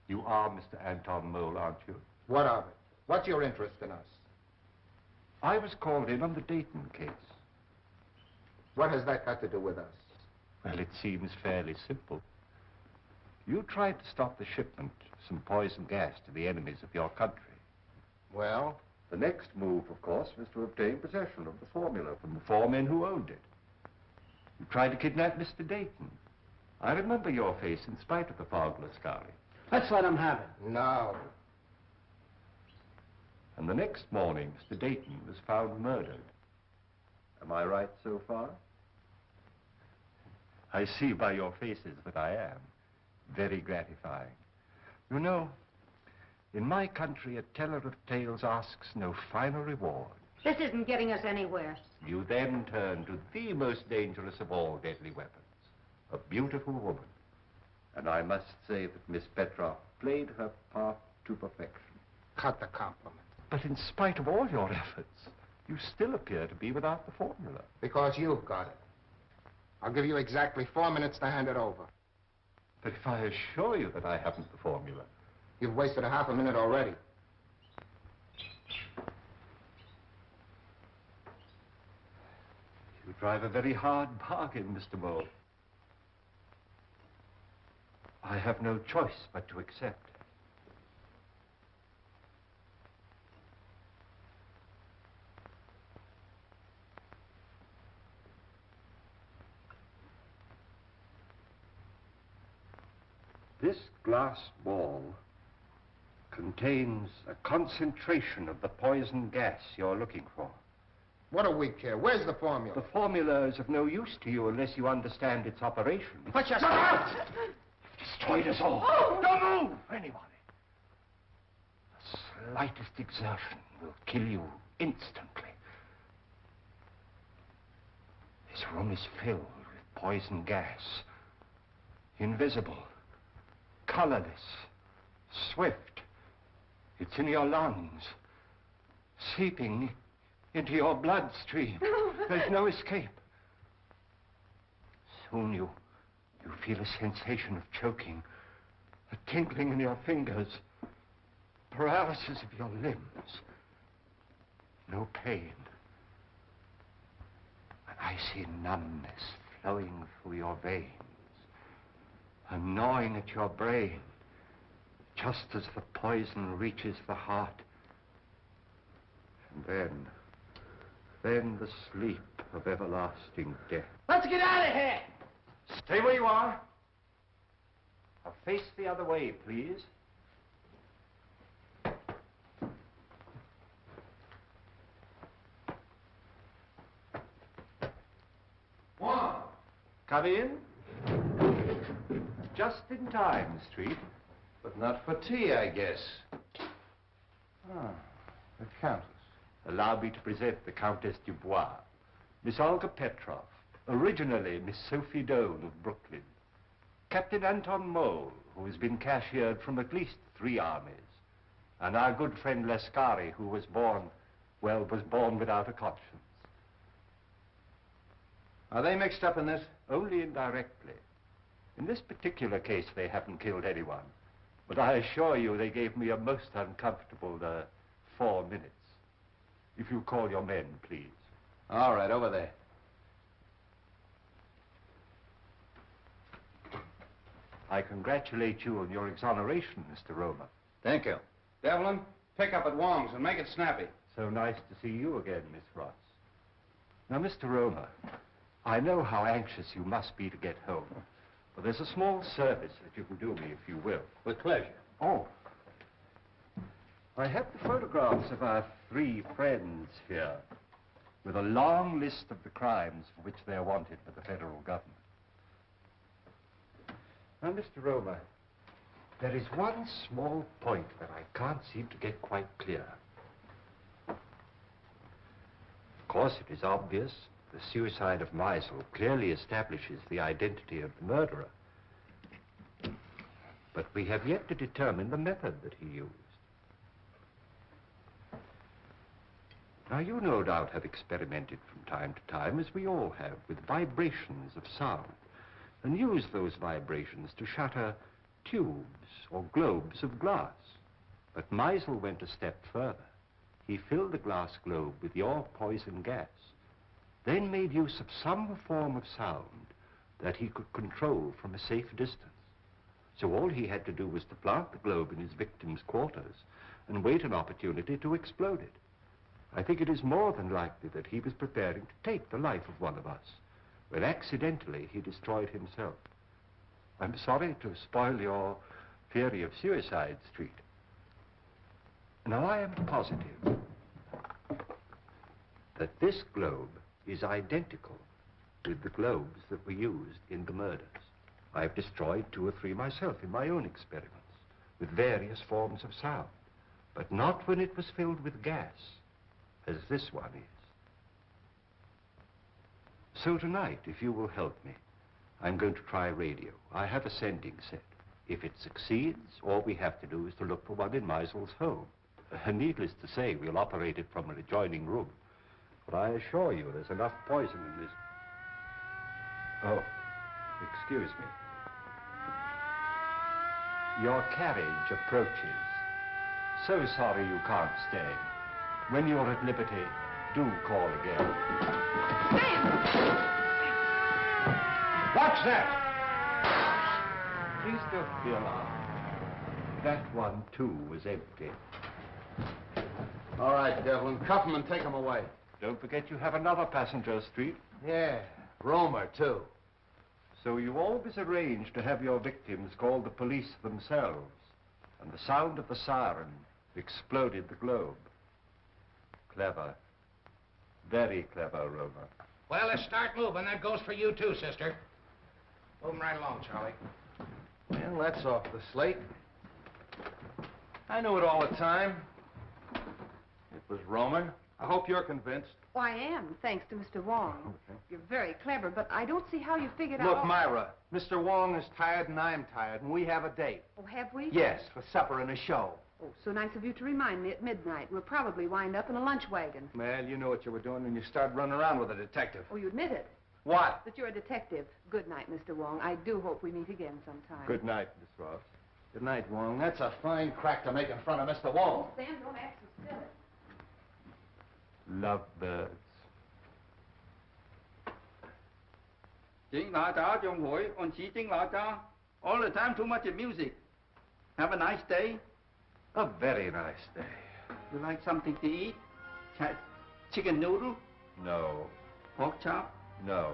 You are Mr. Anton Mole, aren't you? What of it? What's your interest in us? I was called in on the Dayton case. What has that got to do with us? Well, it seems fairly simple. You tried to stop the shipment of some poison gas to the enemies of your country. Well? The next move, of course, was to obtain possession of the formula from the 4 men who owned it. You tried to kidnap Mr. Dayton. I remember your face in spite of the fog, Lascari. Let's let him have it. No. And the next morning, Mr. Dayton was found murdered. Am I right so far? I see by your faces that I am. Very gratifying. You know, in my country, a teller of tales asks no finer reward. This isn't getting us anywhere. You then turn to the most dangerous of all deadly weapons, a beautiful woman. And I must say that Miss Petroff played her part to perfection. Cut the compliment. But in spite of all your efforts, you still appear to be without the formula. Because you've got it. I'll give you exactly 4 minutes to hand it over. But if I assure you that I haven't the formula... You've wasted a half a minute already. You drive a very hard bargain, Mr. Mole. I have no choice but to accept. This glass ball contains a concentration of the poison gas you're looking for. What do we care? Where's the formula? The formula is of no use to you unless you understand its operation. Put your... Look out! Destroyed us all. Oh! Don't move, anybody. The slightest exertion will kill you instantly. This room is filled with poison gas. Invisible. Colorless. Swift. It's in your lungs. Seeping into your bloodstream. There's no escape. Soon you feel a sensation of choking, a tingling in your fingers, paralysis of your limbs. No pain. An icy numbness flowing through your veins, a gnawing at your brain, just as the poison reaches the heart. And then the sleep of everlasting death. Let's get out of here! Stay where you are. Now face the other way, please. Wong! Come in. Just in time, Street. But not for tea, I guess. Ah, the Countess. Allow me to present the Countess Dubois, Miss Olga Petroff, originally Miss Sophie Doane of Brooklyn, Captain Anton Mole, who has been cashiered from at least 3 armies, and our good friend Lascari, who was born without a conscience. Are they mixed up in this? Only indirectly. In this particular case, they haven't killed anyone. But I assure you they gave me a most uncomfortable 4 minutes. If you call your men, please. All right, over there. I congratulate you on your exoneration, Mr. Romer. Thank you. Devlin, pick up at Wong's and make it snappy. So nice to see you again, Miss Ross. Now, Mr. Romer, I know how anxious you must be to get home. But there's a small service that you can do me, if you will. With pleasure. Oh. I have the photographs of our 3 friends here, with a long list of the crimes for which they are wanted by the federal government. Now, Mr. Romer, there is one small point that I can't seem to get quite clear. Of course, it is obvious the suicide of Meisel clearly establishes the identity of the murderer. But we have yet to determine the method that he used. Now, you no doubt have experimented from time to time, as we all have, with vibrations of sound, and used those vibrations to shatter tubes or globes of glass. But Meisel went a step further. He filled the glass globe with your poison gas, then made use of some form of sound that he could control from a safe distance. So all he had to do was to plant the globe in his victim's quarters and wait an opportunity to explode it. I think it is more than likely that he was preparing to take the life of one of us, when accidentally he destroyed himself. I'm sorry to spoil your theory of Suicide Street. Now, I am positive that this globe is identical with the globes that were used in the murders. I've destroyed 2 or 3 myself in my own experiments, with various forms of sound, but not when it was filled with gas, as this one is. So tonight, if you will help me, I'm going to try radio. I have a sending set. If it succeeds, all we have to do is to look for one in Meisel's home. Needless to say, we'll operate it from an adjoining room. But I assure you, there's enough poison in this. Oh, excuse me. Your carriage approaches. So sorry you can't stay. When you're at liberty, do call again. Watch that! Please don't be alarmed. That one, too, was empty. All right, Devlin, cuff him and take him away. Don't forget you have another passenger, Street. Yeah, Romer, too. So you always arrange to have your victims call the police themselves, and the sound of the siren exploded the globe. Clever. Very clever, Romer. Well, let's start moving. That goes for you, too, sister. Moving right along, Charlie. Well, that's off the slate. I knew it all the time. It was Romer. I hope you're convinced. Oh, I am, thanks to Mr. Wong. Okay. You're very clever, but I don't see how you figured Look, out... Myra, Mr. Wong is tired and I'm tired, and we have a date. Oh, have we? Yes, for supper and a show. Oh, so nice of you to remind me at midnight. We'll probably wind up in a lunch wagon. Well, you knew what you were doing when you started running around with a detective. Oh, you admit it. What? That you're a detective. Good night, Mr. Wong. I do hope we meet again sometime. Good night, Miss Ross. Good night, Wong. That's a fine crack to make in front of Mr. Wong. Sam, don't act so silly. Lovebirds. Chính là cha trong hội, on chỉ chính là cha. All the time too much of music. Have a nice day. A very nice day. You like something to eat? Chicken noodle? No. Pork chop? No.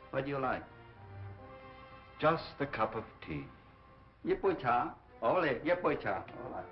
What do you like? Just a cup of tea. Yếp bôi trà. All right, yếp bôi trà. All right.